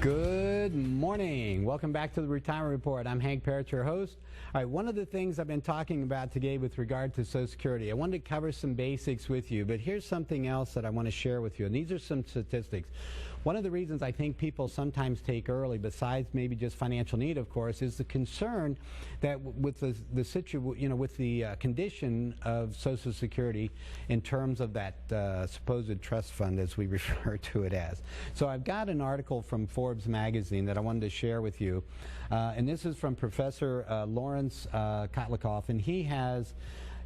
Good morning. Welcome back to the Retirement Report. I'm Hank Parrott, your host. All right, one of the things I've been talking about today with regard to Social Security, I wanted to cover some basics with you, but here's something else that I want to share with you, and these are some statistics. One of the reasons I think people sometimes take early, besides maybe just financial need, of course, is the concern that with the condition of Social Security in terms of that supposed trust fund, as we refer to it as. So I've got an article from Forbes magazine that I wanted to share with you, and this is from Professor Lawrence Kotlikoff, and he has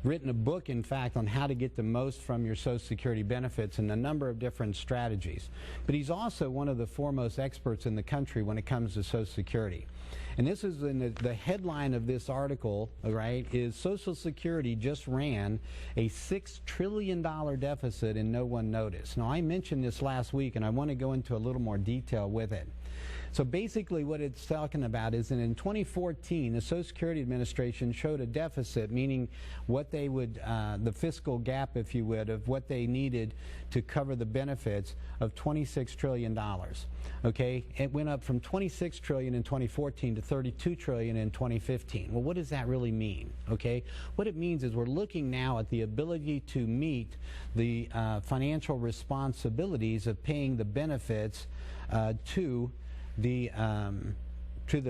written a book, in fact, on how to get the most from your Social Security benefits and a number of different strategies. But he's also one of the foremost experts in the country when it comes to Social Security. And this is in the headline of this article, right, is Social Security just ran a $6 trillion deficit and no one noticed. Now, I mentioned this last week, and I want to go into a little more detail with it. So basically what it's talking about is that in 2014, the Social Security Administration showed a deficit, meaning what they would, the fiscal gap, if you would, of what they needed to cover the benefits of $26 trillion. Okay? It went up from $26 trillion in 2014 to $32 trillion in 2015. Well, what does that really mean? Okay? What it means is we're looking now at the ability to meet the financial responsibilities of paying the benefits to the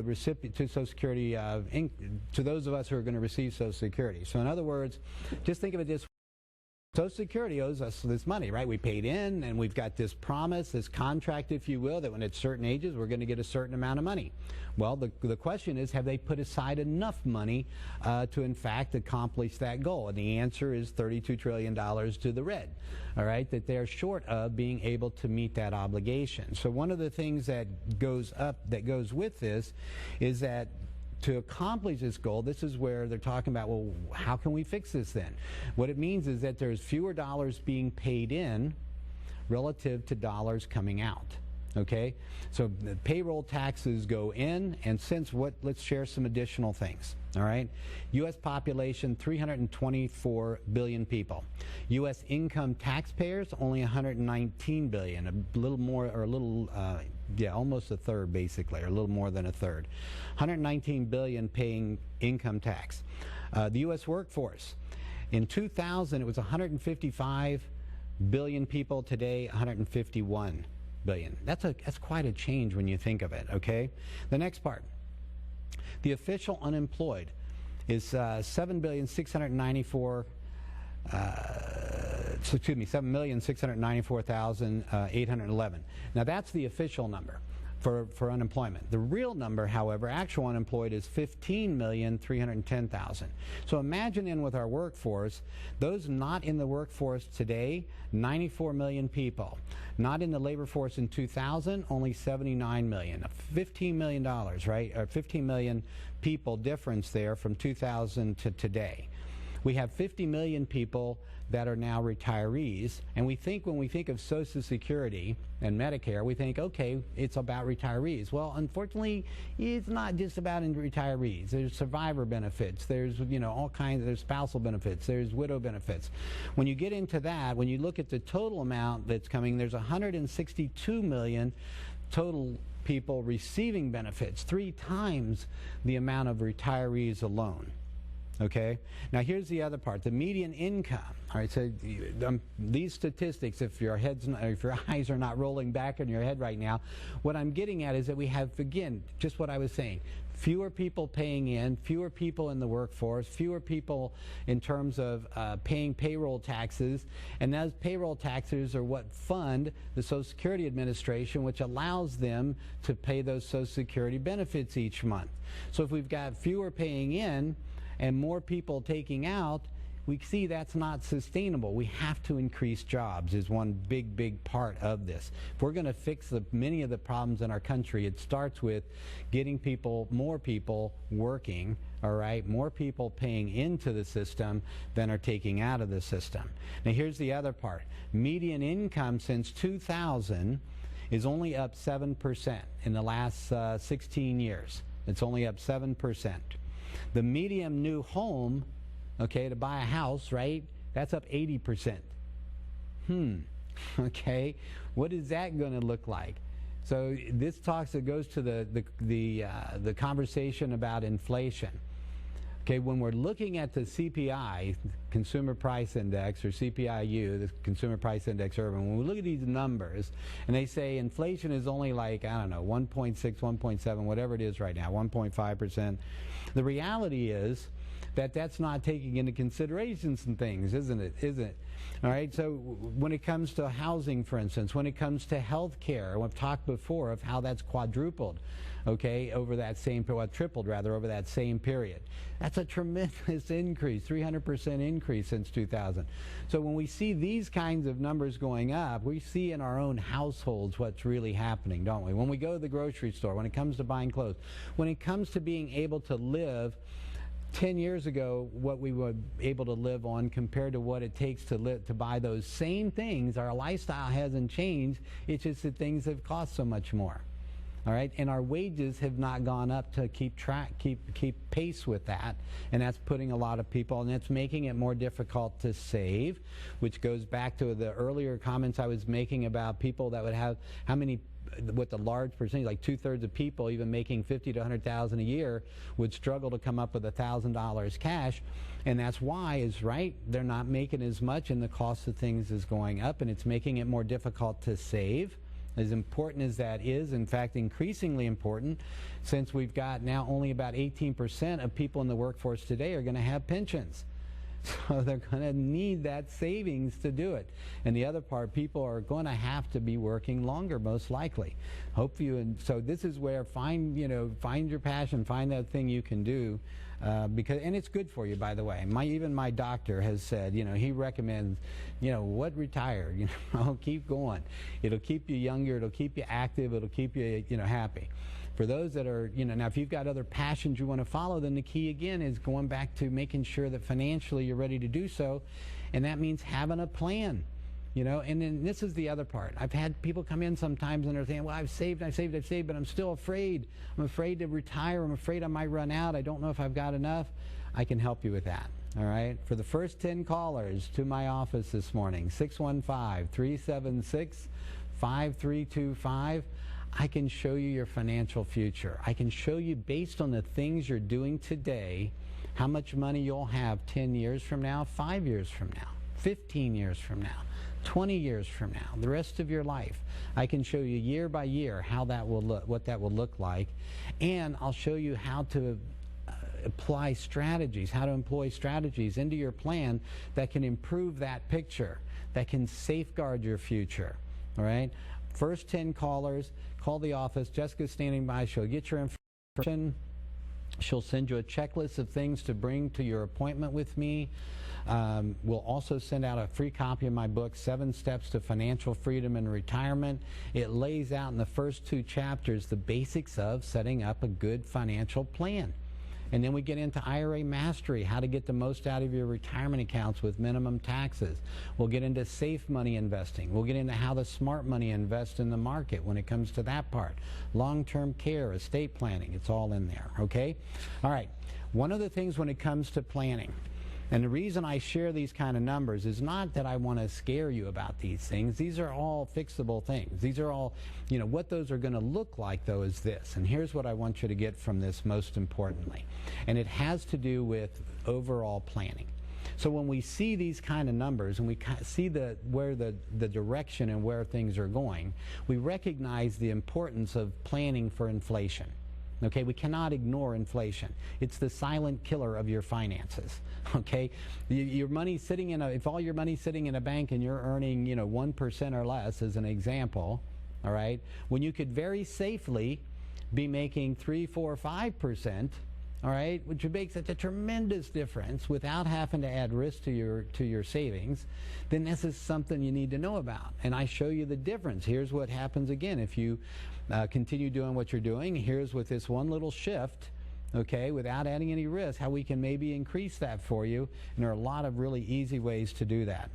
recipient, to Social Security, to those of us who are going to receive Social Security. So in other words, just think of it this way. Social Security owes us this money, right? We paid in, and we've got this promise, this contract, if you will, that when at certain ages we're going to get a certain amount of money. Well, the question is, have they put aside enough money to, in fact, accomplish that goal? And the answer is $32 trillion to the red, all right, that they're short of being able to meet that obligation. So one of the things that goes with this is that to accomplish this goal, this is where they're talking about, well, how can we fix this then? What it means is that there's fewer dollars being paid in relative to dollars coming out. Okay? So the payroll taxes go in, and let's share some additional things. All right? U.S. population, 324 billion people. U.S. income taxpayers, only 119 billion, a little more, or almost a third, basically, or a little more than a third. 119 billion paying income tax. The U.S. workforce, in 2000, it was 155 billion people. Today, 151 billion. That's quite a change when you think of it, okay? The next part. The official unemployed is 7,694,811. Now that's the official number for unemployment. The real number, however, actual unemployed, is 15,310,000. So imagine in with our workforce, those not in the workforce today, 94 million people. Not in the labor force in 2000, only 79 million. $15 million, right? Or 15 million people difference there from 2000 to today. We have 50 million people that are now retirees, and when we think of Social Security and Medicare, we think, okay, it's about retirees. Well, unfortunately, it's not just about retirees. There's survivor benefits, there's all kinds, there's spousal benefits, there's widow benefits. When you get into that, when you look at the total amount that's coming, there's 162 million total people receiving benefits, 3 times the amount of retirees alone. Okay? Now here's the other part, the median income. All right, so these statistics, if your eyes are not rolling back in your head right now, what I'm getting at is that we have, again, just what I was saying, fewer people paying in, fewer people in the workforce, fewer people in terms of paying payroll taxes, and those payroll taxes are what fund the Social Security Administration, which allows them to pay those Social Security benefits each month. So if we've got fewer paying in and more people taking out, we see that's not sustainable. We have to increase jobs is one big part of this. If we're going to fix many of the problems in our country, it starts with getting more people working, all right, more people paying into the system than are taking out of the system. Now here's the other part. Median income since 2000 is only up 7% in the last 16 years. It's only up 7%. The median new home, okay, to buy a house, right, that's up 80%. Okay, what is that going to look like? So this it goes to the conversation about inflation. Okay, when we're looking at the CPI, Consumer Price Index, or CPIU, the Consumer Price Index Urban, when we look at these numbers, and they say inflation is only like, I don't know, 1.6, 1.7, whatever it is right now, 1.5%. The reality is that that's not taking into consideration some things, isn't it? All right, so when it comes to housing, for instance, when it comes to health care, we've talked before of how that's quadrupled, okay, over that same, well, tripled rather, over that same period. That's a tremendous increase, 300% increase since 2000. So when we see these kinds of numbers going up, we see in our own households what's really happening, don't we? When we go to the grocery store, when it comes to buying clothes, when it comes to being able to live 10 years ago, what we were able to live on compared to what it takes to buy those same things, our lifestyle hasn't changed. It's just that things have cost so much more. All right, and our wages have not gone up to keep pace with that, and that's putting a lot of people, and it's making it more difficult to save, which goes back to the earlier comments I was making about people that would have with the large percentage, like 2/3 of people even making $50,000 to $100,000 a year would struggle to come up with $1,000 cash, and that's why is right. They're not making as much, and the cost of things is going up, and it's making it more difficult to save. As important as that is, in fact, increasingly important, since we've got now only about 18% of people in the workforce today are going to have pensions. So they're going to need that savings to do it. And the other part, people are going to have to be working longer, most likely. And so this is where find your passion, find that thing you can do, and it's good for you, by the way. Even my doctor has said, he recommends, retire, keep going. It'll keep you younger, it'll keep you active, it'll keep you, happy. For those that are, now if you've got other passions you want to follow, then the key again is going back to making sure that financially you're ready to do so, and that means having a plan. And then this is the other part. I've had people come in sometimes and they're saying, well, I've saved, but I'm still afraid. I'm afraid to retire. I'm afraid I might run out. I don't know if I've got enough. I can help you with that. All right? For the first 10 callers to my office this morning, 615-376-5325, I can show you your financial future. I can show you, based on the things you're doing today, how much money you'll have 10 years from now, 5 years from now, 15 years from now, 20 years from now, the rest of your life. I can show you year by year how that will look, what that will look like, and I'll show you how to apply strategies, how to employ strategies into your plan that can improve that picture, that can safeguard your future. All right? First 10 callers, call the office. Jessica's standing by. She'll get your information. She'll send you a checklist of things to bring to your appointment with me. We'll also send out a free copy of my book, 7 Steps to Financial Freedom and Retirement. It lays out in the first 2 chapters the basics of setting up a good financial plan. And then we get into IRA mastery, how to get the most out of your retirement accounts with minimum taxes. We'll get into safe money investing. We'll get into how the smart money invests in the market when it comes to that part. Long-term care, estate planning, it's all in there, okay? All right, one of the things when it comes to planning, and the reason I share these kind of numbers is not that I want to scare you about these things. These are all fixable things. These are all, what those are going to look like, though, is this. And here's what I want you to get from this most importantly. And it has to do with overall planning. So when we see these kind of numbers and we see where the direction and where things are going, we recognize the importance of planning for inflation. Okay, we cannot ignore inflation. It's the silent killer of your finances. Okay, your money sitting if all your money's sitting in a bank and you're earning 1% or less, as an example, all right, when you could very safely be making 3, 4, 5%, all right, which makes such a tremendous difference without having to add risk to your savings, then this is something you need to know about. And I show you the difference. Here's what happens again if you continue doing what you're doing. Here's with this one little shift, okay, without adding any risk, how we can maybe increase that for you. And there are a lot of really easy ways to do that.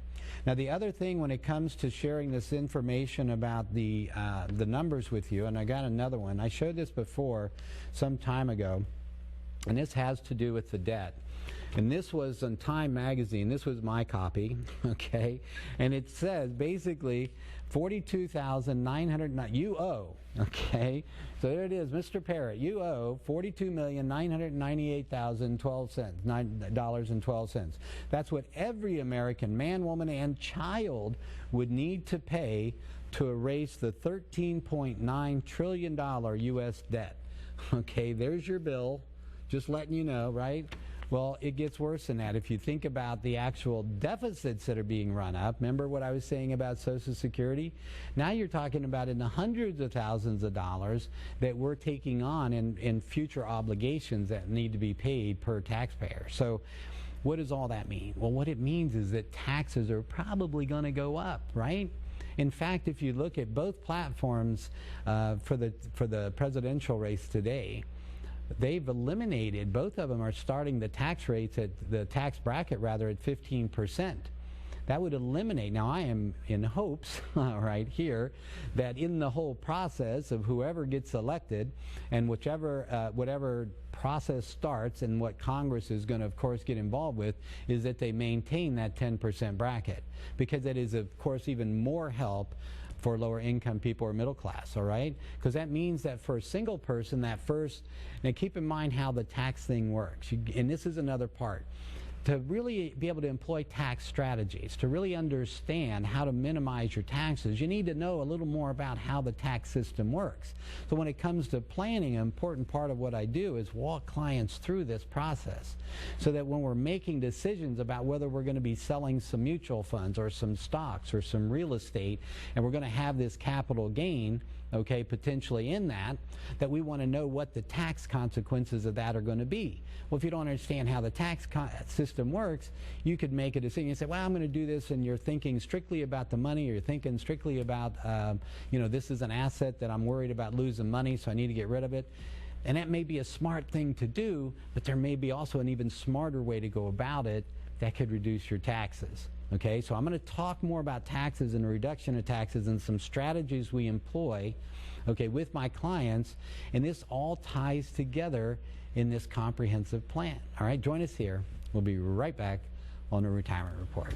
Now, the other thing when it comes to sharing this information about the numbers with you, and I got another one. I showed this before some time ago, and this has to do with the debt. And this was on Time magazine. This was my copy, okay? And it says basically $42,900 you owe, okay? So there it is, Mr. Parrott, you owe $42,998,012. That's what every American man, woman, and child would need to pay to erase the $13.9 trillion U.S. debt. Okay, there's your bill, just letting you know, right? Well, it gets worse than that. If you think about the actual deficits that are being run up, remember what I was saying about Social Security? Now you're talking about in the hundreds of thousands of dollars that we're taking on in future obligations that need to be paid per taxpayer. So what does all that mean? Well, what it means is that taxes are probably going to go up, right? In fact, if you look at both platforms for the presidential race today, they've eliminated, both of them are starting the tax rates at the tax bracket rather at 15%. That would eliminate, now I am in hopes right here that in the whole process of whoever gets elected and whatever process starts and what Congress is going to of course get involved with is that they maintain that 10% bracket, because that is of course even more help for lower income people or middle class, all right? Because that means that for a single person, that first, now keep in mind how the tax thing works, and this is another part. To really be able to employ tax strategies, to really understand how to minimize your taxes, you need to know a little more about how the tax system works. So when it comes to planning, an important part of what I do is walk clients through this process so that when we're making decisions about whether we're going to be selling some mutual funds or some stocks or some real estate, and we're going to have this capital gain, okay, potentially in that we want to know what the tax consequences of that are going to be. Well, if you don't understand how the tax system works, you could make a decision. You say, well, I'm going to do this, and you're thinking strictly about the money, or you're thinking strictly about, this is an asset that I'm worried about losing money, so I need to get rid of it. And that may be a smart thing to do, but there may be also an even smarter way to go about it that could reduce your taxes. Okay, so I'm going to talk more about taxes and reduction of taxes and some strategies we employ, okay, with my clients, and this all ties together in this comprehensive plan. All right, join us here. We'll be right back on the Retirement Report.